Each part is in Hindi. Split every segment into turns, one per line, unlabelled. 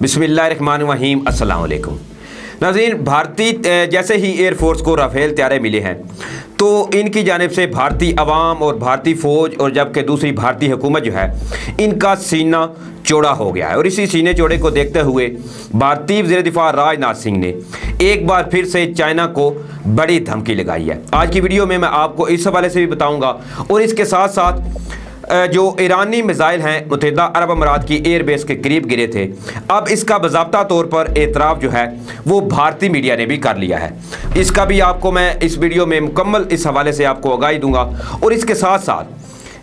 बिस्मिल्लाहिर्रहमानिर्रहीम अस्सलाम वालेकुम नाज़रीन। भारतीय जैसे ही एयरफोर्स को राफेल त्यारे मिले हैं तो इनकी जानिब से भारतीय अवाम और भारतीय फ़ौज और जबकि दूसरी भारतीय हुकूमत जो है इनका सीना चौड़ा हो गया है। और इसी सीने चौड़े को देखते हुए भारतीय वज़ीर दिफा राजनाथ सिंह ने एक बार फिर से चाइना को बड़ी धमकी लगाई है। आज की वीडियो में मैं आपको इस हवाले से भी बताऊँगा और इसके साथ साथ जो ईरानी मिसाइल हैं मुत्तहिदा अरब अमारात की एयरबेस के करीब गिरे थे, अब इसका बाज़ाब्ता तौर पर एतराफ़ जो है वो भारतीय मीडिया ने भी कर लिया है। इसका भी आपको मैं इस वीडियो में मुकम्मल इस हवाले से आपको आगाही दूंगा। और इसके साथ साथ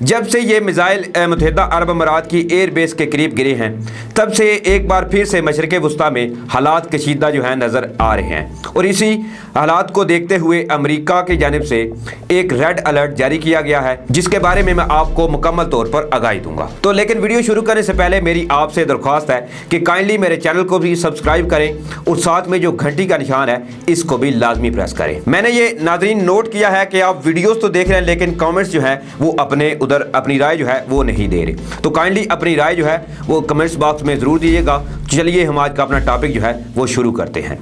जब से ये मिसाइल मुत्तहिदा अरब अमारात की एयरबेस के करीब गिरे हैं तब से एक बार फिर से मशरिक़ वुस्ता में हालात कशीदा जो है नज़र आ रहे हैं। और इसी हालात को देखते हुए अमेरिका की जानिब से एक रेड अलर्ट जारी किया गया है, जिसके बारे में मैं आपको मुकम्मल तौर पर आगाही दूंगा। तो लेकिन वीडियो शुरू करने से पहले मेरी आपसे दरख्वास्त है कि काइंडली मेरे चैनल को भी सब्सक्राइब करें और साथ में जो घंटी का निशान है इसको भी लाजमी प्रेस करें। मैंने ये नाज़रीन नोट किया है कि आप वीडियोज़ तो देख रहे हैं लेकिन कॉमेंट्स जो है वो उधर अपनी राय जो है वो नहीं दे रहे। तो काइंडली अपनी राय जो है वो कमेंट्स बॉक्स में ज़रूर दीजिएगा। चलिए हम आज का अपना टॉपिक जो है वो शुरू करते हैं।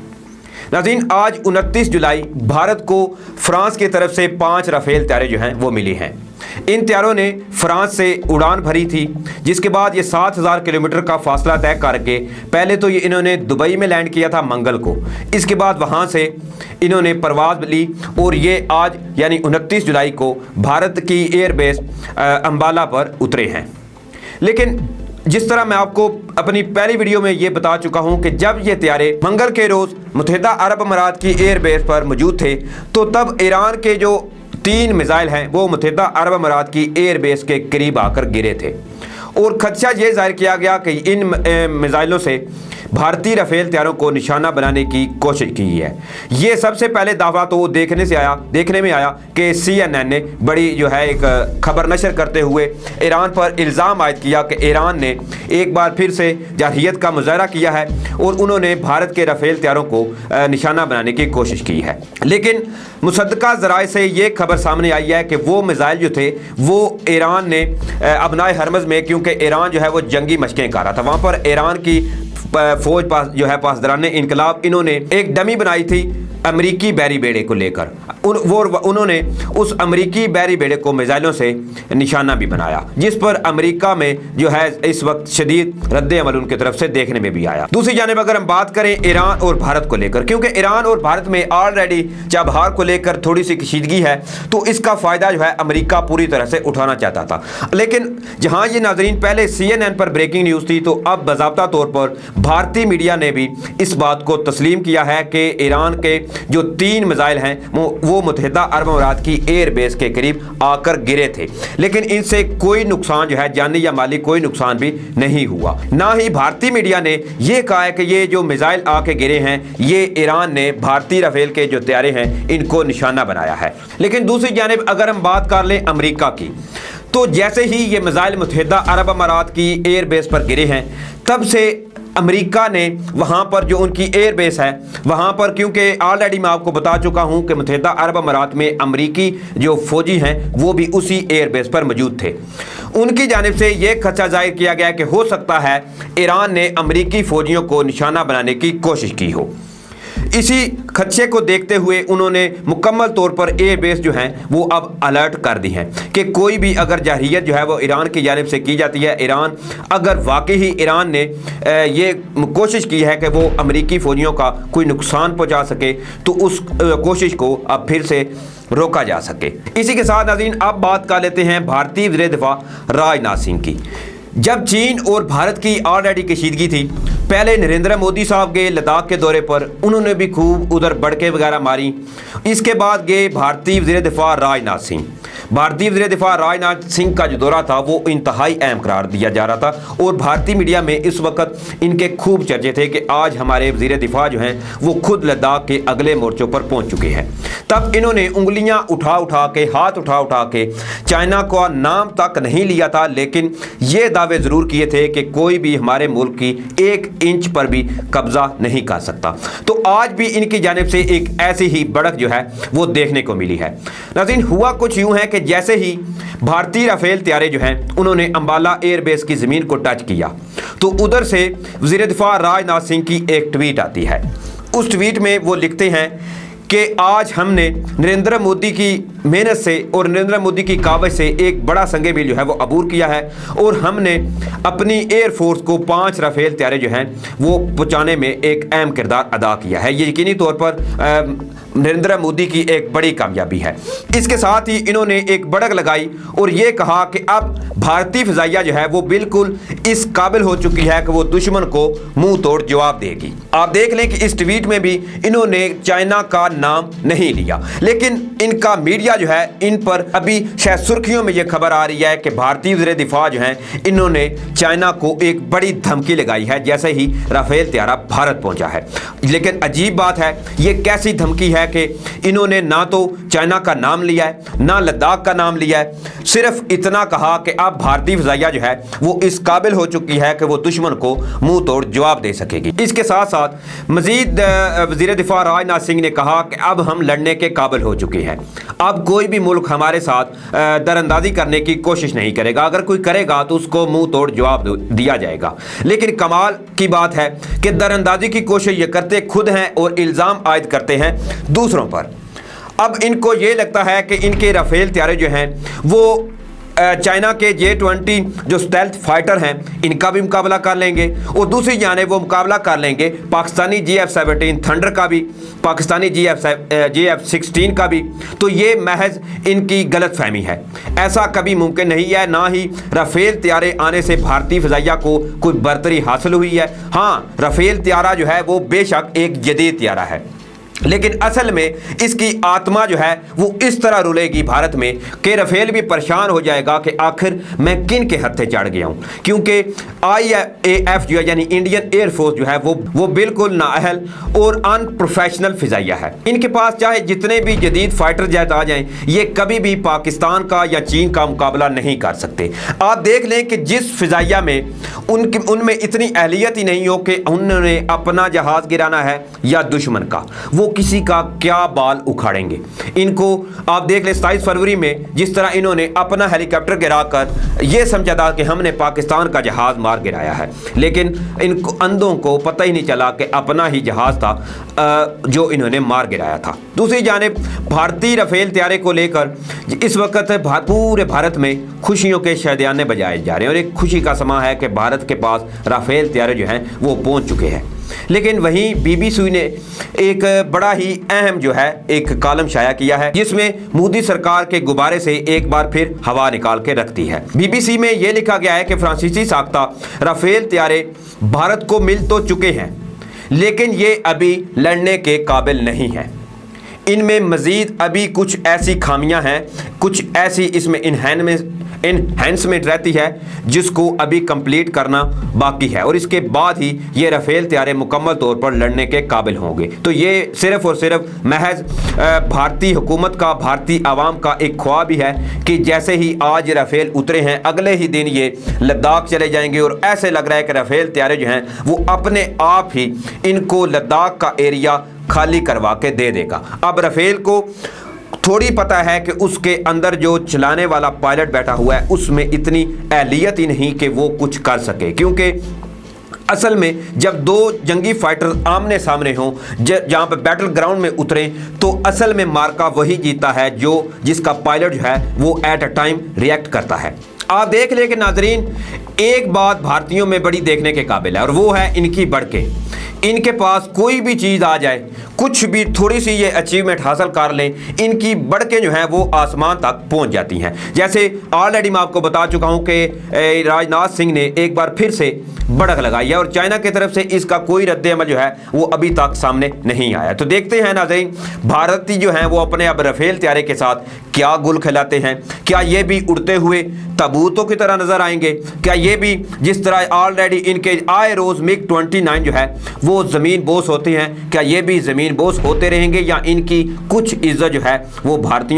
नाज़रीन, आज 29 जुलाई भारत को फ्रांस की तरफ से 5 राफेल त्यारे जो हैं वो मिले हैं। इन त्यारों ने फ्रांस से उड़ान भरी थी, जिसके बाद ये 7000 किलोमीटर का फासला तय करके पहले तो ये इन्होंने दुबई में लैंड किया था मंगल को। इसके बाद वहाँ से इन्होंने परवाज़ ली और ये आज यानी 29 जुलाई को भारत की एयरबेस अम्बाला पर उतरे हैं। लेकिन जिस तरह मैं आपको अपनी पहली वीडियो में ये बता चुका हूं कि जब ये त्यारे मंगल के रोज़ मुत्तहिदा अरब अमारात की एयरबेस पर मौजूद थे तो तब ईरान के जो 3 मिसाइल हैं वो मुत्तहिदा अरब अमारात की एयरबेस के करीब आकर गिरे थे और खदशा ये जाहिर किया गया कि इन मिसाइलों से भारतीय राफेल त्यारों को निशाना बनाने की कोशिश की है। ये सबसे पहले दावा तो देखने में आया कि CNN ने बड़ी जो है एक खबर नशर करते हुए ईरान पर इल्ज़ाम आयद किया कि ईरान ने एक बार फिर से जारहियत का मुजाहरा किया है और उन्होंने भारत के राफेल त्यारों को निशाना बनाने की कोशिश की है। लेकिन मुसद्दका ज़राए से ये खबर सामने आई है कि वो मिसाइल जो थे वो ईरान ने अबनाए हरमज़ में, क्योंकि ईरान जो है वो जंगी मशक़ें कर रहा था, वहाँ पर ईरान की फौज जो है पासदारान इनकलाब इन्होंने एक डमी बनाई थी अमरीकी बैरी बेड़े को लेकर। उन्होंने उस अमरीकी बैरी बेड़े को मिसाइलों से निशाना भी बनाया, जिस पर अमेरिका में जो है इस वक्त शदीद रद्द अमल उनकी तरफ से देखने में भी आया। दूसरी जानिब अगर हम बात करें ईरान और भारत को लेकर, क्योंकि ईरान और भारत में ऑलरेडी चाबहार को लेकर थोड़ी सी कशीदगी है तो इसका फ़ायदा जो है अमेरिका पूरी तरह से उठाना चाहता था। लेकिन जहाँ ये नाजरीन पहले CNN पर ब्रेकिंग न्यूज़ थी तो अब बाज़ाब्ता तौर पर भारतीय मीडिया ने भी इस बात को तस्लीम किया है कि ईरान के जो 3 मिसाइल हैं वो मुत्तहिदा अरब अमारात की एयरबेस के करीब आकर गिरे थे, लेकिन इनसे कोई नुकसान जो है जानी या माली कोई नुकसान भी नहीं हुआ। ना ही भारतीय मीडिया ने यह कहा है कि ये जो मिसाइल आके गिरे हैं ये ईरान ने भारतीय राफेल के जो त्यारे हैं इनको निशाना बनाया है। लेकिन दूसरी जानिब अगर हम बात कर लें अमेरिका की, तो जैसे ही ये मिसाइल मुत्तहिदा अरब अमारात की एयरबेस पर गिरे हैं तब से अमेरिका ने वहाँ पर जो उनकी एयरबेस है वहाँ पर, क्योंकि ऑलरेडी मैं आपको बता चुका हूँ कि मुत्तहिदा अरब अमारात में अमरीकी जो फ़ौजी हैं वो भी उसी एयरबेस पर मौजूद थे, उनकी जानिब से ये खदशा जाहिर किया गया कि हो सकता है ईरान ने अमरीकी फ़ौजियों को निशाना बनाने की कोशिश की हो। इसी खदशे को देखते हुए उन्होंने मुकम्मल तौर पर एयरबेस जो हैं वो अब अलर्ट कर दी हैं कि कोई भी अगर जारहियत जो है वो ईरान की जानिब से की जाती है, ईरान अगर वाकई ही ईरान ने ये कोशिश की है कि वो अमरीकी फ़ौजियों का कोई नुकसान पहुंचा सके तो उस कोशिश को अब फिर से रोका जा सके। इसी के साथ नाज़रीन अब बात कर लेते हैं भारतीय वज़ीर दिफा राजनाथ सिंह की। जब चीन और भारत की ऑलरेडी कशीदगी थी, पहले नरेंद्र मोदी साहब गए लद्दाख के दौरे पर, उन्होंने भी खूब उधर बड़के वगैरह मारी। इसके बाद गए भारतीय वज़ीर दिफा राजनाथ सिंह। भारतीय वज़ीर दिफा राजनाथ सिंह का जो दौरा था वो इंतहाई अहम करार दिया जा रहा था और भारतीय मीडिया में इस वक्त इनके खूब चर्चे थे कि आज हमारे वज़ीर दिफा जो हैं वो खुद लद्दाख के अगले मोर्चों पर पहुंच चुके हैं। तब इन्होंने उंगलियां उठा उठा के, हाथ उठा उठा के चाइना का नाम तक नहीं लिया था, लेकिन ये दावे ज़रूर किए थे कि कोई भी हमारे मुल्क की 1 इंच पर भी कब्जा नहीं कर सकता। तो आज भी इनकी जानिब से एक ऐसी ही बढ़त जो है वो देखने को मिली है। नाज़रीन, हुआ कुछ यूँ है कि जैसे ही भारतीय राफेल तैयारे जो हैं उन्होंने अंबाला एयरबेस की ज़मीन को टच किया तो उधर से वज़ीर दिफा राजनाथ सिंह की एक ट्वीट आती है। उस ट्वीट में वो लिखते हैं कि आज हमने नरेंद्र मोदी की मेहनत से और नरेंद्र मोदी की कावज से एक बड़ा संगे मील जो है वो अबूर किया है और हमने अपनी एयरफोर्स को 5 राफेल तैयारे जो हैं वो पहुँचाने में एक अहम किरदार अदा किया है। ये यकीनी तौर पर नरेंद्र मोदी की एक बड़ी कामयाबी है। इसके साथ ही इन्होंने एक बढ़त लगाई और ये कहा कि अब भारतीय फ़िज़ाइया जो है वो बिल्कुल इस काबिल हो चुकी है कि वो दुश्मन को मुंह तोड़ जवाब देगी। आप देख लें कि इस ट्वीट में भी इन्होंने चाइना का नाम नहीं लिया, लेकिन इनका मीडिया जो है इन पर अभी शायद सुर्खियों में ये खबर आ रही है कि भारतीय वज़ीर दिफा जो हैं इन्होंने चाइना को एक बड़ी धमकी लगाई है जैसे ही राफेल तैयारा भारत पहुंचा है। लेकिन अजीब बात है, ये कैसी धमकी है कि इन्होंने ना तो चाइना का नाम लिया है ना लद्दाख का नाम लिया है, सिर्फ इतना कहा कि अब भारतीय फ़िज़ाइया जो है वो इस काबिल हो चुकी है कि वो दुश्मन को मुंह तोड़ जवाब दे सकेगी। इसके साथ साथ मजीद वज़ीर दिफा राजनाथ सिंह ने कहा कि अब हम लड़ने के काबिल हो चुके हैं, अब कोई भी मुल्क हमारे साथ दरअंदाजी करने की कोशिश नहीं करेगा, अगर कोई करेगा तो उसको मुंह तोड़ जवाब दिया जाएगा। लेकिन कमाल की बात है कि दरअंदाजी की कोशिश ये करते खुद हैं और इल्ज़ाम आयद करते हैं दूसरों पर। अब इनको ये लगता है कि इनके राफेल तैयारे जो हैं वो चाइना के J-20 जो स्टेल्थ फाइटर हैं इनका भी मुकाबला कर लेंगे और दूसरी जाने वो मुकाबला कर लेंगे पाकिस्तानी JF-17 थंडर का भी, पाकिस्तानी JF-16 का भी। तो ये महज इनकी गलत फहमी है, ऐसा कभी मुमकिन नहीं है। ना ही राफेल तैयारे आने से भारतीय फ़िज़ाइया को कोई बरतरी हासिल हुई है। हाँ, राफेल तैयारा जो है वो बेशक एक जदीद तैयारा है, लेकिन असल में इसकी आत्मा जो है वो इस तरह रुलेगी भारत में कि राफेल भी परेशान हो जाएगा कि आखिर मैं किन के हत्थे चढ़ गया हूँ, क्योंकि IAF जो है यानी इंडियन एयरफोर्स जो है वो बिल्कुल नाअहल और अनप्रोफेशनल फ़िज़ाइया है। इनके पास चाहे जितने भी जदीद फाइटर जेट आ जाएं, ये कभी भी पाकिस्तान का या चीन का मुकाबला नहीं कर सकते। आप देख लें कि जिस फ़िज़ाइया में उनमें इतनी अहलियत ही नहीं हो कि उन्होंने अपना जहाज़ गिराना है या दुश्मन का, वो किसी का क्या बाल उखाड़ेंगे। इनको आप देख लें 27 फरवरी में जिस तरह इन्होंने अपना हेलीकॉप्टर गिराकर ये समझा था कि हमने पाकिस्तान का जहाज़ मार गिराया है, लेकिन इनको अंधों को पता ही नहीं चला कि अपना ही जहाज़ था जो इन्होंने मार गिराया था। दूसरी जानिब भारतीय राफेल तैयारे को लेकर इस वक्त पूरे भारत में खुशियों के शादियाने बजाए जा रहे हैं और एक खुशी का समा है कि भारत के पास राफेल तैयारे जो हैं वो पहुंच चुके हैं। लेकिन वहीं BBC ने एक बड़ा ही अहम जो है एक कॉलम शाया किया है जिसमें मोदी सरकार के गुब्बारे से एक बार फिर हवा निकाल के रखती है। BBC में यह लिखा गया है कि फ्रांसीसी साख्ता राफेल तैयारे भारत को मिल तो चुके हैं, लेकिन ये अभी लड़ने के काबिल नहीं है। इनमें मज़ीद अभी कुछ ऐसी खामियां हैं, कुछ ऐसी इसमें इन्हेंसमेंट रहती है जिसको अभी कंप्लीट करना बाकी है और इसके बाद ही ये राफेल तैयारे मुकम्मल तौर पर लड़ने के काबिल होंगे। तो ये सिर्फ़ और सिर्फ महज भारतीय हुकूमत का, भारतीय आवाम का एक ख्वाब ही है कि जैसे ही आज राफेल उतरे हैं अगले ही दिन ये लद्दाख चले जाएंगे और ऐसे लग रहा है कि राफेल तैयारे जो हैं वो अपने आप ही इनको लद्दाख का एरिया खाली करवा के दे देगा। अब राफेल को थोड़ी पता है कि उसके अंदर जो चलाने वाला पायलट बैठा हुआ है उसमें इतनी अहलियत ही नहीं कि वो कुछ कर सके, क्योंकि असल में जब दो जंगी फाइटर आमने सामने हों, जहाँ पे बैटल ग्राउंड में उतरें, तो असल में मार्का वही जीता है जो जिसका पायलट जो है वो एट अ टाइम रिएक्ट करता है। आप देख लें कि नाजरीन एक बात भारतीयों में बड़ी देखने के काबिल है और वो है इनकी बढ़के। इनके पास कोई भी चीज़ आ जाए, कुछ भी थोड़ी सी ये अचीवमेंट हासिल कर लें, इनकी बढ़के जो हैं वो आसमान तक पहुंच जाती हैं। जैसे ऑलरेडी मैं आपको बता चुका हूं कि राजनाथ सिंह ने एक बार फिर से बढ़त लगाई है और चाइना की तरफ से इसका कोई रद्द अमल जो है वो अभी तक सामने नहीं आया। तो देखते हैं नाज़रीन, भारतीय जो हैं वो अपने अब राफेल तैयारे के साथ क्या गुल खिलाते हैं। क्या ये भी उड़ते हुए ताबूतों की तरह नजर आएंगे? क्या ये भी जिस तरह ऑलरेडी इनके आए रोज मिग 29 जो है वो ज़मीन बोस होते हैं, क्या ये भी ज़मीन बोस होते रहेंगे या इनकी कुछ इज्जत जो है वो भारत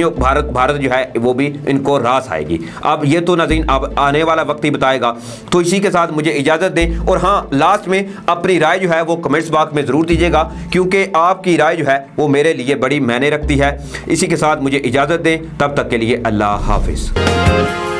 जो है वो भी इनको रास आएगी? अब ये तो नाज़रीन अब आने वाला वक्त ही बताएगा। तो इसी के साथ मुझे इजाज़त दें और हाँ, लास्ट में अपनी राय जो है वो कमेंट्स बॉक्स में ज़रूर दीजिएगा, क्योंकि आपकी राय जो है वो मेरे लिए बड़ी मायने रखती है। इसी के साथ मुझे इजाज़त दें, तब तक के लिए अल्लाह हाफिज़।